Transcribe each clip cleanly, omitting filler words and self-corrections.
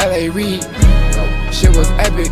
LA Reid, shit was epic.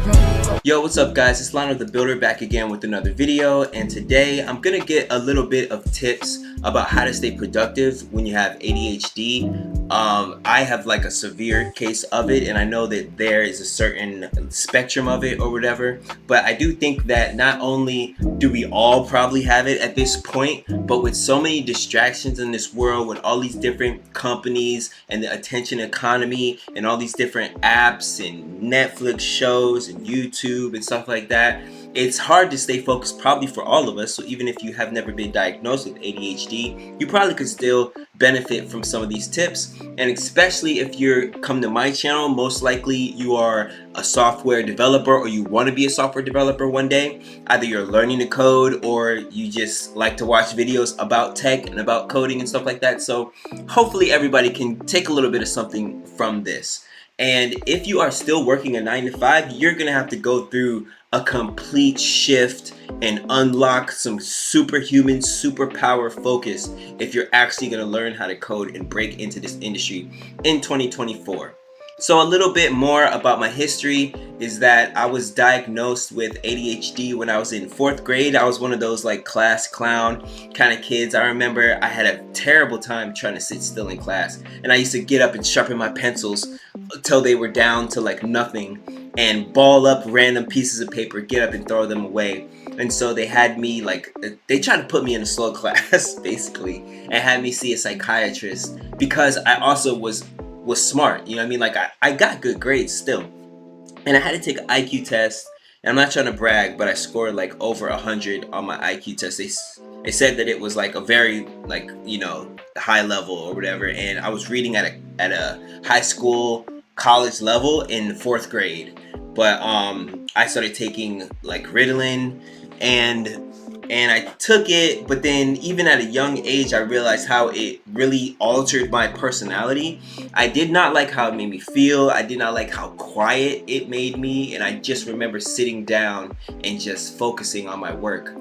Yo, what's up guys? It's Lionel the Builder back again with another video, and today I'm gonna get a little bit of tips about how to stay productive when you have ADHD. I have like a severe case of it, and I know that there is a certain spectrum of it or whatever, but I do think that not only do we all probably have it at this point, but with so many distractions in this world, with all these different companies and the attention economy and all these different apps and Netflix shows and YouTube and stuff like that, it's hard to stay focused probably for all of us. So even if you have never been diagnosed with ADHD, you probably could still benefit from some of these tips. And especially if you're come to my channel, most likely you are a software developer or you want to be a software developer one day. Either you're learning to code or you just like to watch videos about tech and about coding and stuff like that. So hopefully everybody can take a little bit of something from this. And if you are still working a 9-to-5, you're gonna have to go through a complete shift and unlock some superhuman, superpower focus if you're actually gonna learn how to code and break into this industry in 2024. So a little bit more about my history is that I was diagnosed with ADHD when I was in 4th grade. I was one of those like class clown kind of kids. I remember I had a terrible time trying to sit still in class, and I used to get up and sharpen my pencils until they were down to like nothing and ball up random pieces of paper, get up and throw them away. And so they had me like, they tried to put me in a slow class basically and had me see a psychiatrist because I also was smart, you know what I mean? Like I got good grades still, and I had to take an IQ test. And I'm not trying to brag, but I scored like over 100 on my IQ test. They said that it was like a very like, you know, high level or whatever, and I was reading at a high school college level in 4th grade. But I started taking like Ritalin, and I took it, but then even at a young age I realized how it really altered my personality. I did not like how it made me feel. I did not like how quiet it made me, and I just remember sitting down and just focusing on my work.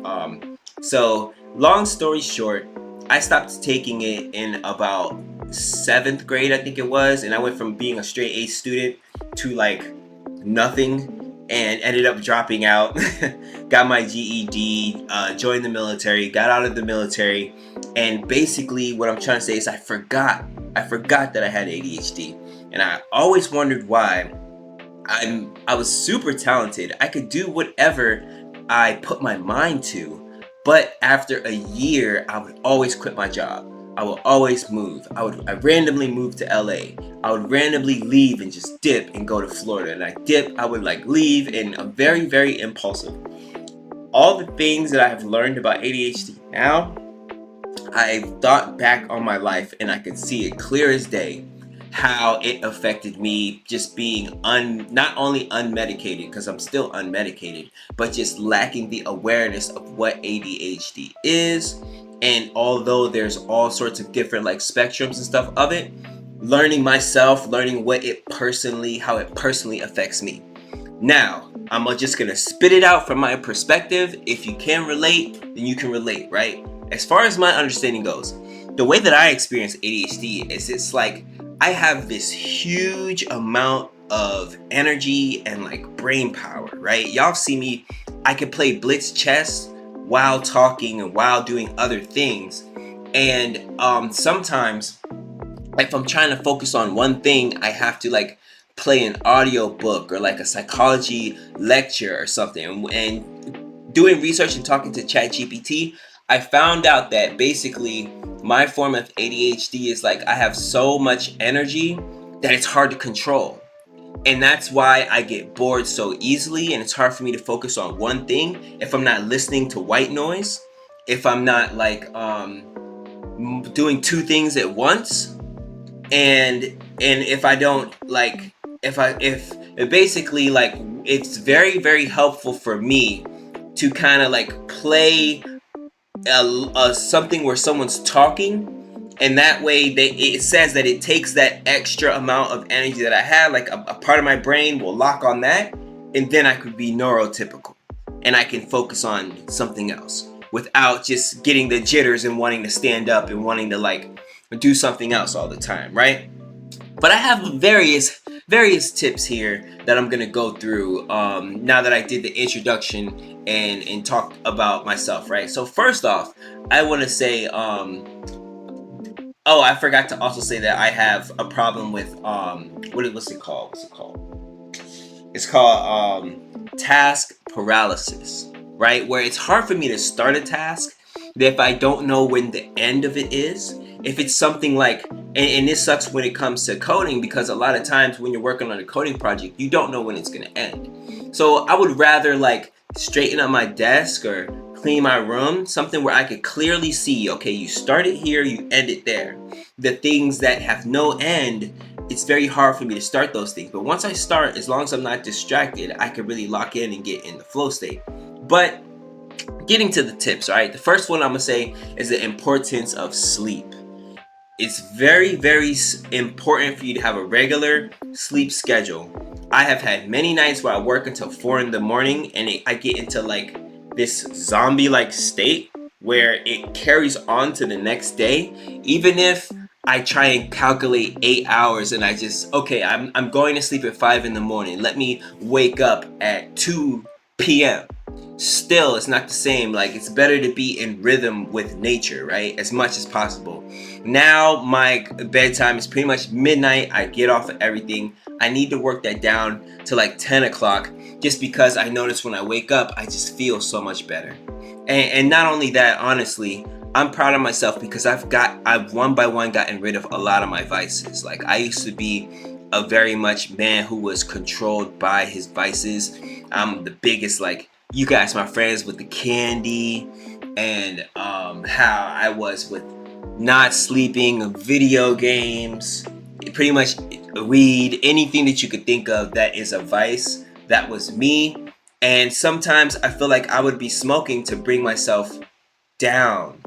So long story short, I stopped taking it in about 7th grade, I think it was, and I went from being a straight A student to like nothing, and ended up dropping out. Got my GED, joined the military, got out of the military, and basically what I'm trying to say is I forgot that I had ADHD, and I always wondered why. I was super talented. I could do whatever I put my mind to, but after a year I would always quit my job. I would always move. I randomly moved to LA. I would randomly leave and just dip and go to Florida. And I would like leave, and I'm very, very impulsive. All the things that I have learned about ADHD now, I've thought back on my life and I can see it clear as day how it affected me just being not only unmedicated, because I'm still unmedicated, but just lacking the awareness of what ADHD is. And although there's all sorts of different like spectrums and stuff of it, learning myself, learning how it personally affects me. Now, I'm just gonna spit it out from my perspective. If you can relate, then you can relate, right? As far as my understanding goes, the way that I experience ADHD is it's like I have this huge amount of energy and like brain power, right? Y'all see me, I can play blitz chess while talking and while doing other things. And sometimes if I'm trying to focus on one thing, I have to like play an audio book or like a psychology lecture or something. And doing research and talking to ChatGPT, I found out that basically my form of ADHD is like I have so much energy that it's hard to control. And that's why I get bored so easily, and it's hard for me to focus on one thing if I'm not listening to white noise, if I'm not like doing two things at once, and if I don't like, if basically like it's very, very helpful for me to kind of like play something where someone's talking. And that way, it says that it takes that extra amount of energy that I have, like a part of my brain will lock on that, and then I could be neurotypical, and I can focus on something else without just getting the jitters and wanting to stand up and wanting to like do something else all the time, right? But I have various various tips here that I'm gonna go through now that I did the introduction and talk about myself, right? So first off, I want to say, oh, I forgot to also say that I have a problem with what's it called? What's it called? It's called task paralysis, right? Where it's hard for me to start a task that if I don't know when the end of it is. If it's something like, and this sucks when it comes to coding, because a lot of times when you're working on a coding project, you don't know when it's gonna end. So I would rather like straighten up my desk or clean my room, something where I could clearly see, okay, you start it here, you end it there. The things that have no end, it's very hard for me to start those things. But once I start, as long as I'm not distracted, I can really lock in and get in the flow state. But getting to the tips, all right? The first one I'm gonna say is the importance of sleep. It's very, very important for you to have a regular sleep schedule. I have had many nights where I work until 4 in the morning and I get into like this zombie-like state where it carries on to the next day. Even if I try and calculate 8 hours and I just, okay, I'm going to sleep at 5 in the morning. Let me wake up at 2 p.m. Still, it's not the same. Like, it's better to be in rhythm with nature, right? As much as possible. Now my bedtime is pretty much midnight. I get off of everything. I need to work that down to like 10 o'clock just because I notice when I wake up, I just feel so much better. And not only that, honestly, I'm proud of myself because I've one by one gotten rid of a lot of my vices. Like, I used to be a very much man who was controlled by his vices. I'm the biggest, like, you guys, my friends, with the candy and how I was with not sleeping, video games, pretty much weed, anything that you could think of that is a vice. That was me. And sometimes I feel like I would be smoking to bring myself down,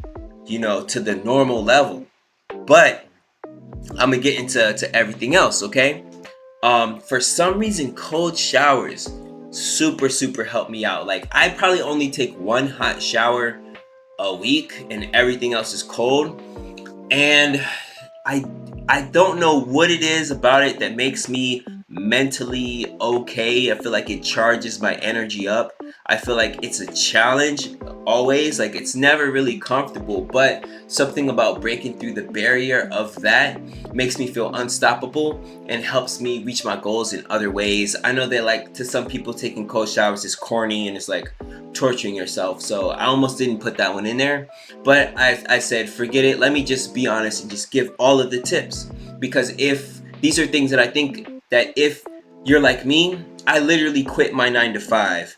to the normal level. But I'm gonna get into everything else, okay? For some reason, cold showers super help me out. Like, I probably only take one hot shower a week and everything else is cold. And I don't know what it is about it that makes me mentally okay. I feel like it charges my energy up. I feel like it's a challenge always. Like, it's never really comfortable, but something about breaking through the barrier of that makes me feel unstoppable and helps me reach my goals in other ways. I know that, like, to some people, taking cold showers is corny and it's like torturing yourself. So I almost didn't put that one in there. But I said, forget it. Let me just be honest and just give all of the tips. Because if these are things that I think that if you're like me, I literally quit my 9 to 5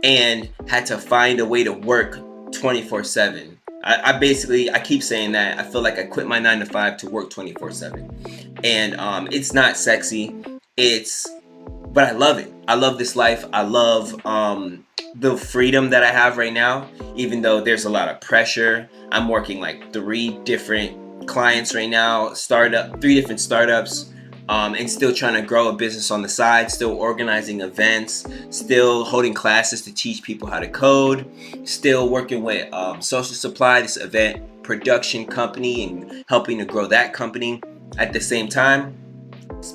and had to find a way to work 24/7. I keep saying that. I feel like I quit my 9 to 5 to work 24/7. And it's not sexy. But I love it. I love this life. I love the freedom that I have right now, even though there's a lot of pressure. I'm working like 3 different clients right now, 3 different startups, and still trying to grow a business on the side, still organizing events, still holding classes to teach people how to code, still working with Social Supply, this event production company, and helping to grow that company at the same time.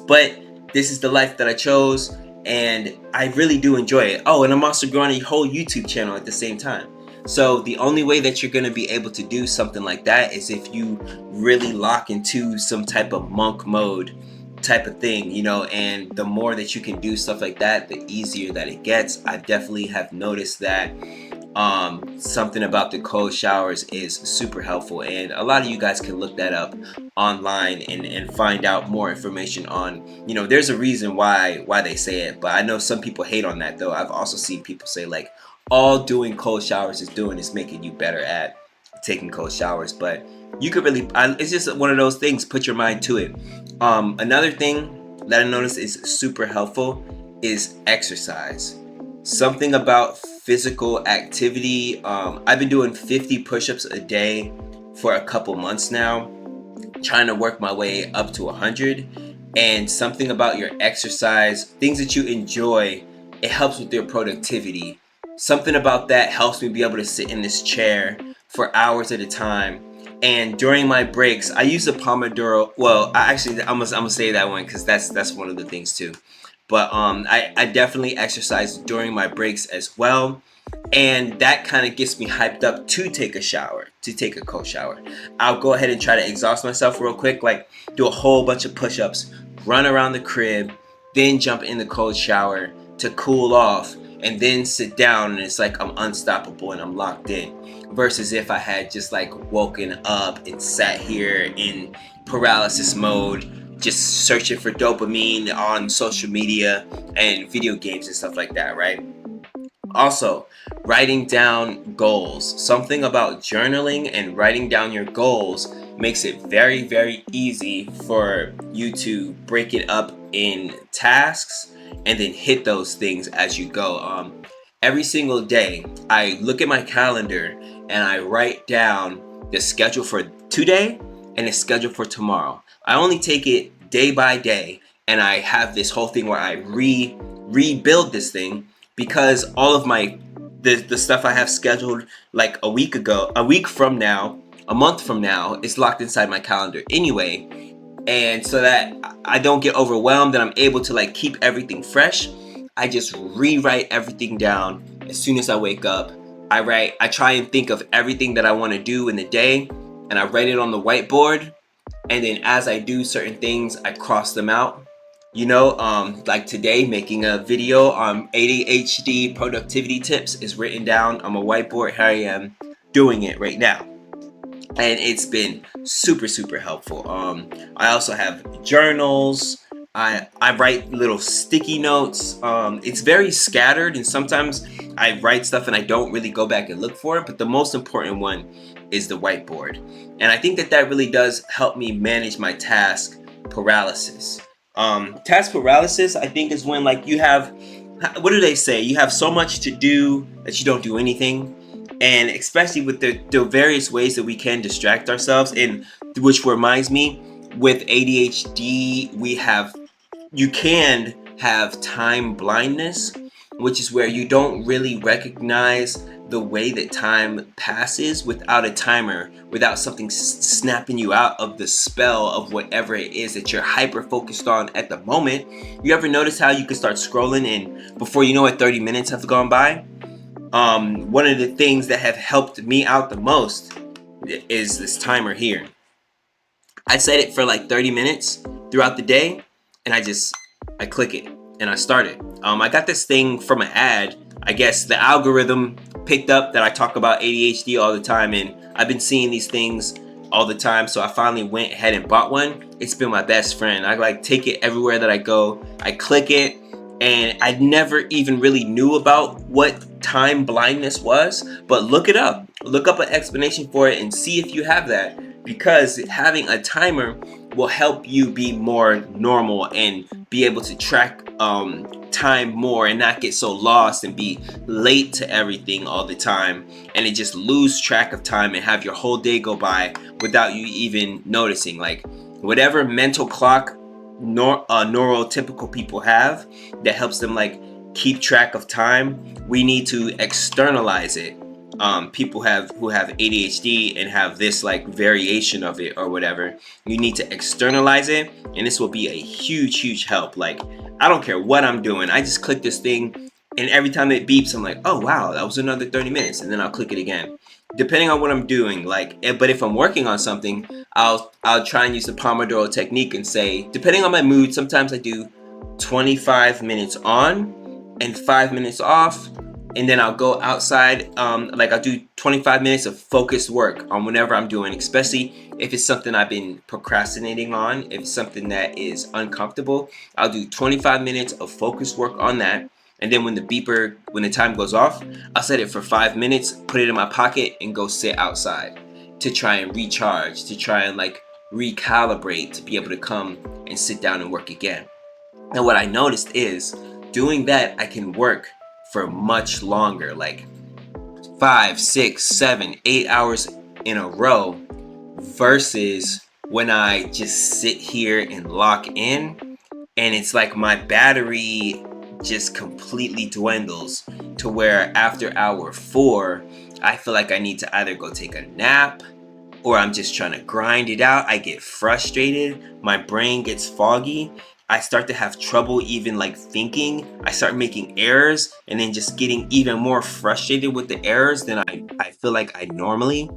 But this is the life that I chose, and I really do enjoy it. Oh, and I'm also growing a whole YouTube channel at the same time. So the only way that you're going to be able to do something like that is if you really lock into some type of monk mode type of thing, and the more that you can do stuff like that, the easier that it gets. I definitely have noticed that something about the cold showers is super helpful, and a lot of you guys can look that up online and find out more information on, there's a reason why they say it. But I know some people hate on that, though. I've also seen people say, like, all doing cold showers is doing is making you better at taking cold showers. But you could really, it's just one of those things. Put your mind to it. Another thing that I noticed is super helpful is exercise. Something about physical activity. I've been doing 50 push-ups a day for a couple months now, trying to work my way up to 100. And something about your exercise, things that you enjoy, it helps with your productivity. Something about that helps me be able to sit in this chair for hours at a time And during my breaks, I use the Pomodoro. Well, I'm gonna say that one because that's one of the things too. But I definitely exercise during my breaks as well, and that kind of gets me hyped up to take a shower, to take a cold shower. I'll go ahead and try to exhaust myself real quick, like do a whole bunch of push-ups, run around the crib, then jump in the cold shower to cool off, and then sit down, and it's like I'm unstoppable and I'm locked in. Versus if I had just like woken up and sat here in paralysis mode, just searching for dopamine on social media and video games and stuff like that, right? Also, writing down goals. Something about journaling and writing down your goals makes it very, very easy for you to break it up in tasks and then hit those things as you go. Every single day, I look at my calendar and I write down the schedule for today and the schedule for tomorrow. I only take it day by day, and I have this whole thing where I rebuild this thing, because all of the stuff I have scheduled like a week from now, a month from now, is locked inside my calendar anyway. And so that I don't get overwhelmed and I'm able to like keep everything fresh, I just rewrite everything down as soon as I wake up. I try and think of everything that I want to do in the day, and I write it on the whiteboard. And then as I do certain things, I cross them out. Like today, making a video on ADHD productivity tips is written down on my whiteboard. Here I am doing it right now, and it's been super, super helpful. I also have journals. I write little sticky notes. It's very scattered, and sometimes I write stuff and I don't really go back and look for it, but the most important one is the whiteboard. And I think that really does help me manage my task paralysis. Task paralysis, I think, is when like you have, what do they say? You have so much to do that you don't do anything. And especially with the various ways that we can distract ourselves, and which reminds me, with ADHD, you can have time blindness, which is where you don't really recognize the way that time passes without a timer, without something snapping you out of the spell of whatever it is that you're hyper focused on at the moment. You ever notice how you can start scrolling and before you know it, 30 minutes have gone by? One of the things that have helped me out the most is this timer here. I set it for like 30 minutes throughout the day, and I click it and I start it. I got this thing from an ad. I guess the algorithm picked up that I talk about ADHD all the time, and I've been seeing these things all the time, so I finally went ahead and bought one. It's been my best friend. I like take it everywhere that I go. I click it, and I never even really knew about what time blindness was, but look it up. Look up an explanation for it and see if you have that, because having a timer will help you be more normal and be able to track time more and not get so lost and be late to everything all the time, and it just lose track of time and have your whole day go by without you even noticing. Like whatever mental clock neurotypical people have that helps them like keep track of time, we need to externalize it. People who have ADHD and have this like variation of it or whatever, you need to externalize it, and this will be a huge help. Like I don't care what I'm doing, I just click this thing, and every time it beeps, I'm like, oh wow, that was another 30 minutes, and then I'll click it again, depending on what I'm doing. But if I'm working on something, I'll try and use the Pomodoro technique and say, depending on my mood, sometimes I do 25 minutes on and 5 minutes off. And then I'll go outside, like I'll do 25 minutes of focused work on whatever I'm doing, especially if it's something I've been procrastinating on. If it's something that is uncomfortable, I'll do 25 minutes of focused work on that. And then when the time goes off, I'll set it for 5 minutes, put it in my pocket, and go sit outside to try and recharge, to try and like recalibrate, to be able to come and sit down and work again. And what I noticed is doing that, I can work for much longer, like 5, 6, 7, 8 hours in a row, versus when I just sit here and lock in, and it's like my battery just completely dwindles to where after hour 4, I feel like I need to either go take a nap or I'm just trying to grind it out, I get frustrated, my brain gets foggy, I start to have trouble even like thinking, I start making errors, and then just getting even more frustrated with the errors than I feel like I normally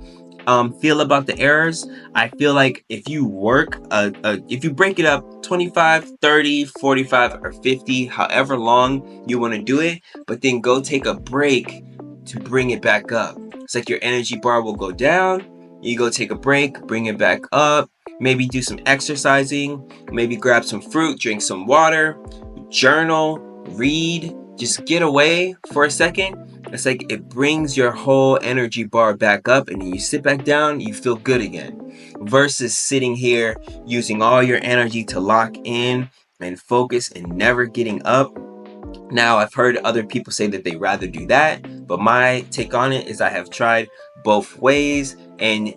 feel about the errors. I feel like if you work, if you break it up 25, 30, 45, or 50, however long you want to do it, but then go take a break to bring it back up. It's like your energy bar will go down, you go take a break, bring it back up, maybe do some exercising, maybe grab some fruit, drink some water, journal, read, just get away for a second. It's like it brings your whole energy bar back up, and then you sit back down, you feel good again. Versus sitting here using all your energy to lock in and focus and never getting up. Now, I've heard other people say that they rather do that, but my take on it is I have tried both ways, and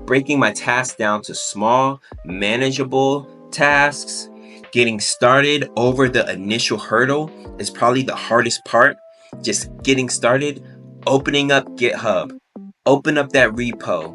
breaking my tasks down to small, manageable tasks. Getting started over the initial hurdle is probably the hardest part. Just getting started, opening up GitHub, open up that repo,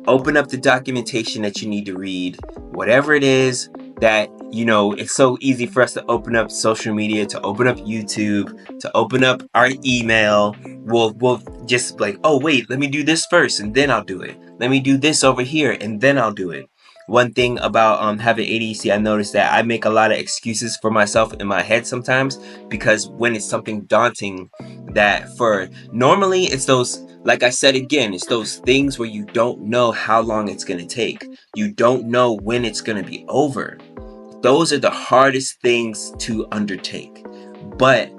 open up the documentation that you need to read, whatever it is that, it's so easy for us to open up social media, to open up YouTube, to open up our email. We'll just like, oh wait, let me do this first and then I'll do it. Let me do this over here and then I'll do it. One thing about having ADHD, I noticed that I make a lot of excuses for myself in my head sometimes, because when it's something daunting, that for normally it's those, like I said again, it's those things where you don't know how long it's going to take. You don't know when it's going to be over. Those are the hardest things to undertake. But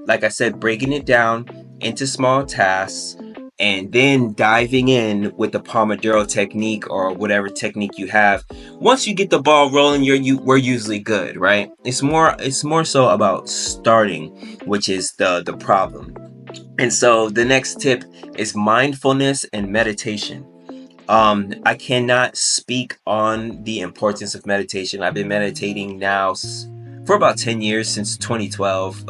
like I said, breaking it down into small tasks and then diving in with the Pomodoro technique or whatever technique you have. Once you get the ball rolling, we're usually good, right? It's more so about starting, which is the problem. And so the next tip is mindfulness and meditation. I cannot speak on the importance of meditation. I've been meditating now for about 10 years, since 2012,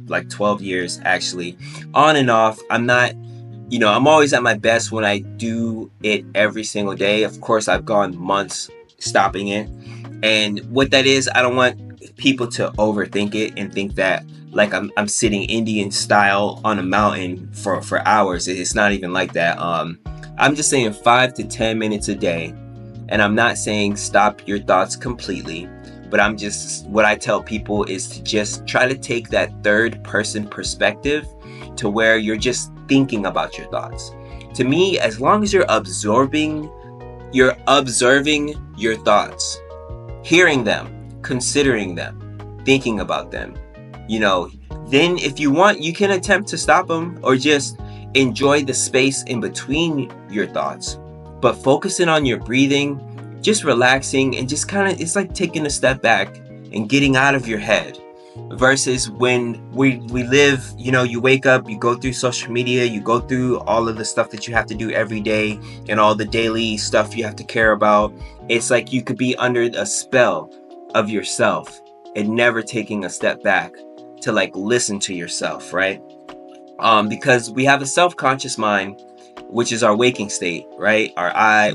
like 12 years actually, on and off. I'm always at my best when I do it every single day. Of course, I've gone months stopping it. And what that is, I don't want people to overthink it and think that like I'm sitting Indian style on a mountain for hours. It's not even like that. I'm just saying 5 to 10 minutes a day. And I'm not saying stop your thoughts completely, but what I tell people is to just try to take that third person perspective to where you're just thinking about your thoughts. To me, as long as you're observing your thoughts, hearing them, considering them, thinking about them, then if you want, you can attempt to stop them or just enjoy the space in between your thoughts. But focusing on your breathing, just relaxing, and just it's like taking a step back and getting out of your head. Versus when we live, you wake up, you go through social media, you go through all of the stuff that you have to do every day and all the daily stuff you have to care about. It's like you could be under a spell of yourself and never taking a step back to like listen to yourself, right? Because we have a self-conscious mind, which is our waking state, right?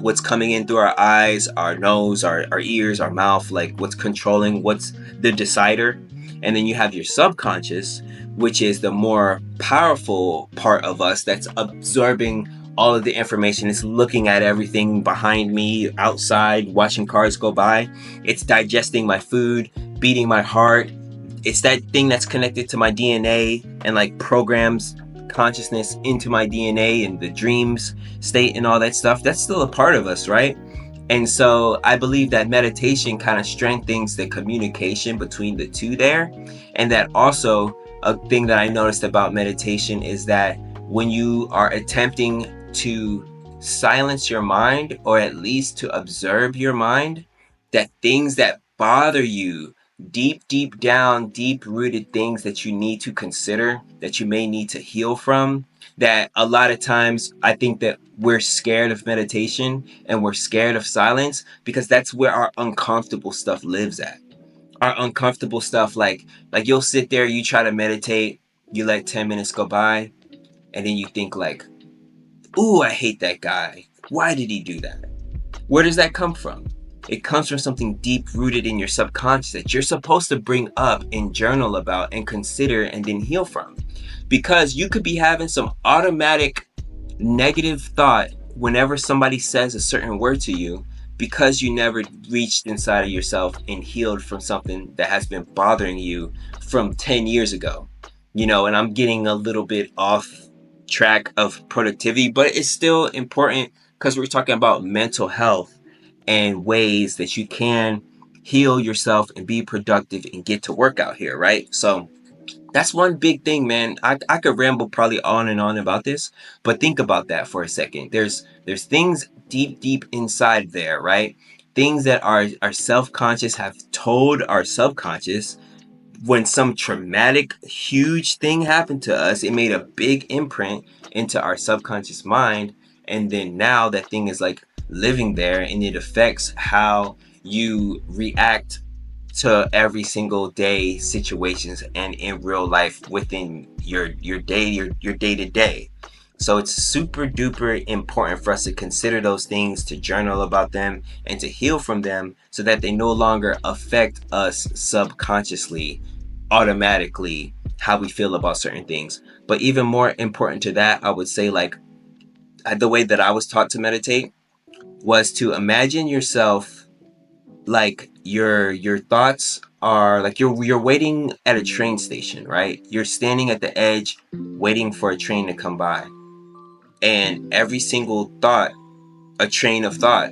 What's coming in through our eyes, our nose, our ears, our mouth, like what's controlling, what's the decider. And then you have your subconscious, which is the more powerful part of us that's absorbing all of the information. It's looking at everything behind me, outside, watching cars go by. It's digesting my food, beating my heart. It's that thing that's connected to my DNA and like programs consciousness into my DNA and the dreams state and all that stuff. That's still a part of us, right? And so I believe that meditation kind of strengthens the communication between the two there. And that also, a thing that I noticed about meditation is that when you are attempting to silence your mind, or at least to observe your mind, that things that bother you deep down, deep rooted things that you need to consider, that you may need to heal from, that a lot of times I think that we're scared of meditation and we're scared of silence because that's where our uncomfortable stuff lives at. Our uncomfortable stuff, like you'll sit there, you try to meditate, you let 10 minutes go by, and then you think like, ooh, I hate that guy. Why did he do that? Where does that come from? It comes from something deep rooted in your subconscious that you're supposed to bring up and journal about and consider and then heal from. Because you could be having some automatic negative thought whenever somebody says a certain word to you, because you never reached inside of yourself and healed from something that has been bothering you from 10 years ago. And I'm getting a little bit off track of productivity, but it's still important because we're talking about mental health and ways that you can heal yourself and be productive and get to work out here, right? So that's one big thing, man. I could ramble probably on and on about this, but think about that for a second. There's things deep inside there, right? Things that our self-conscious have told our subconscious. When some traumatic, huge thing happened to us, it made a big imprint into our subconscious mind. And then now that thing is like living there, and it affects how you react to every single day situations and in real life within your day to day. So it's super duper important for us to consider those things, to journal about them, and to heal from them so that they no longer affect us subconsciously, automatically, how we feel about certain things. But even more important to that, I would say, like, the way that I was taught to meditate was to imagine yourself like your thoughts are like you're waiting at a train station, right? You're standing at the edge waiting for a train to come by, and every single thought, a train of thought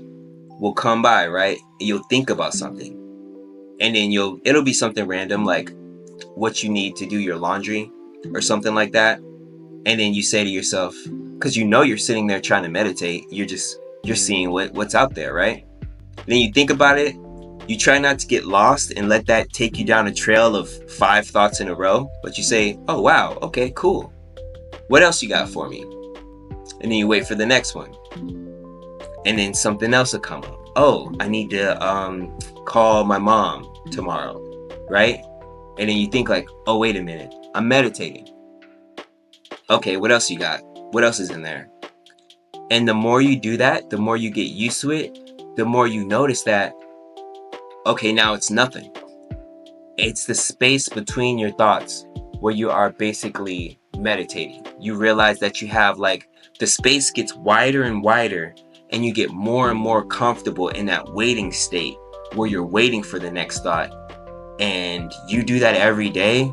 will come by, right? And you'll think about something, and then it'll be something random, like what you need to do your laundry or something like that. And then you say to yourself, because you're sitting there trying to meditate, you're seeing what's out there, right? Then you think about it. You try not to get lost and let that take you down a trail of 5 thoughts in a row, but you say, oh wow, okay, cool. What else you got for me? And then you wait for the next one. And then something else will come up. Oh, I need to call my mom tomorrow, right? And then you think like, oh, wait a minute, I'm meditating. Okay, what else you got? What else is in there? And the more you do that, the more you get used to it, the more you notice that, okay, now it's nothing. It's the space between your thoughts where you are basically meditating. You realize that you have like the space gets wider and wider, and you get more and more comfortable in that waiting state where you're waiting for the next thought. And you do that every day.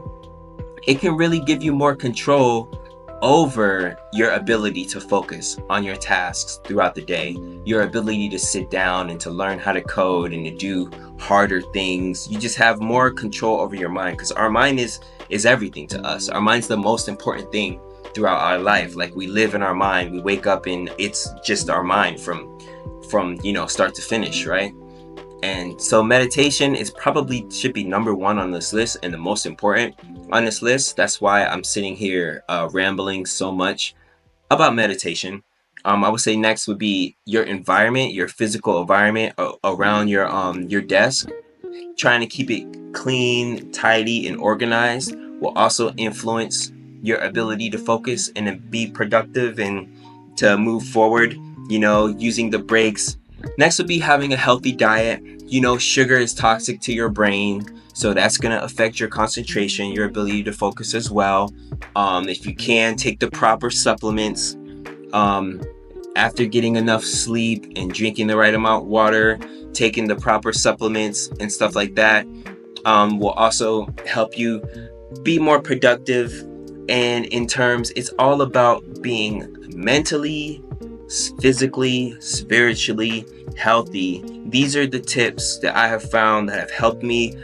It can really give you more control over your ability to focus on your tasks throughout the day, your ability to sit down and to learn how to code and to do harder things. You just have more control over your mind, because our mind is everything to us. Our mind's the most important thing throughout our life. Like, we live in our mind, we wake up and it's just our mind from start to finish, right? And so meditation is probably should be number 1 on this list, and the most important on this list. That's why I'm sitting here rambling so much about meditation. I would say next would be your environment, your physical environment around your desk. Trying to keep it clean, tidy, and organized will also influence your ability to focus and to be productive and to move forward, using the breaks. Next would be having a healthy diet. Sugar is toxic to your brain, so that's going to affect your concentration, your ability to focus as well. If you can, take the proper supplements. After getting enough sleep and drinking the right amount of water, taking the proper supplements and stuff like that will also help you be more productive. And in terms, it's all about being mentally, physically, spiritually healthy. These are the tips that I have found that have helped me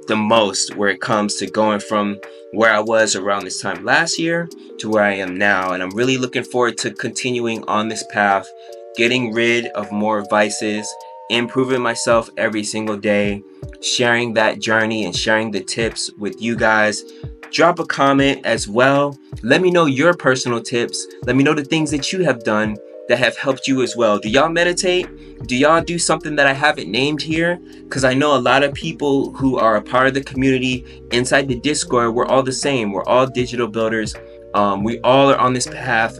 the most where it comes to going from where I was around this time last year to where I am now. And I'm really looking forward to continuing on this path, getting rid of more vices, improving myself every single day, sharing that journey and sharing the tips with you guys. Drop a comment as well. Let me know your personal tips. Let me know the things that you have done that have helped you as well. Do y'all meditate? Do y'all do something that I haven't named here? Because I know a lot of people who are a part of the community inside the Discord, we're all the same. We're all digital builders. We all are on this path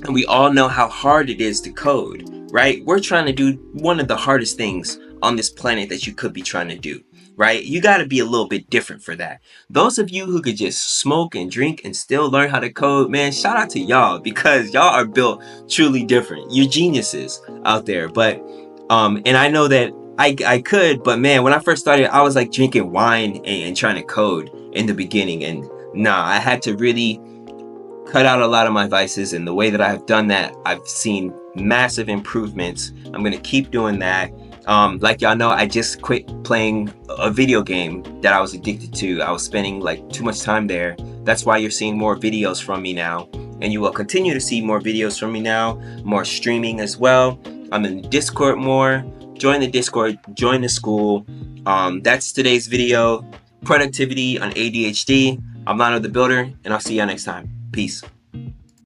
And we all know how hard it is to code, right? We're trying to do one of the hardest things on this planet that you could be trying to do, right? You got to be a little bit different for that. Those of you who could just smoke and drink and still learn how to code, man, shout out to y'all, because y'all are built truly different. You're geniuses out there. But and I know that I could, but man, when I first started, I was like drinking wine and trying to code in the beginning, and nah, I had to really cut out a lot of my vices, and the way that I've done that, I've seen massive improvements. I'm gonna keep doing that. Like y'all know, I just quit playing a video game that I was addicted to. I was spending like too much time there. That's why you're seeing more videos from me now, and you will continue to see more videos from me now, more streaming as well. I'm in Discord more. Join the Discord, join the school. That's today's video, productivity on ADHD. I'm Lionel the Builder, and I'll see y'all next time. Peace.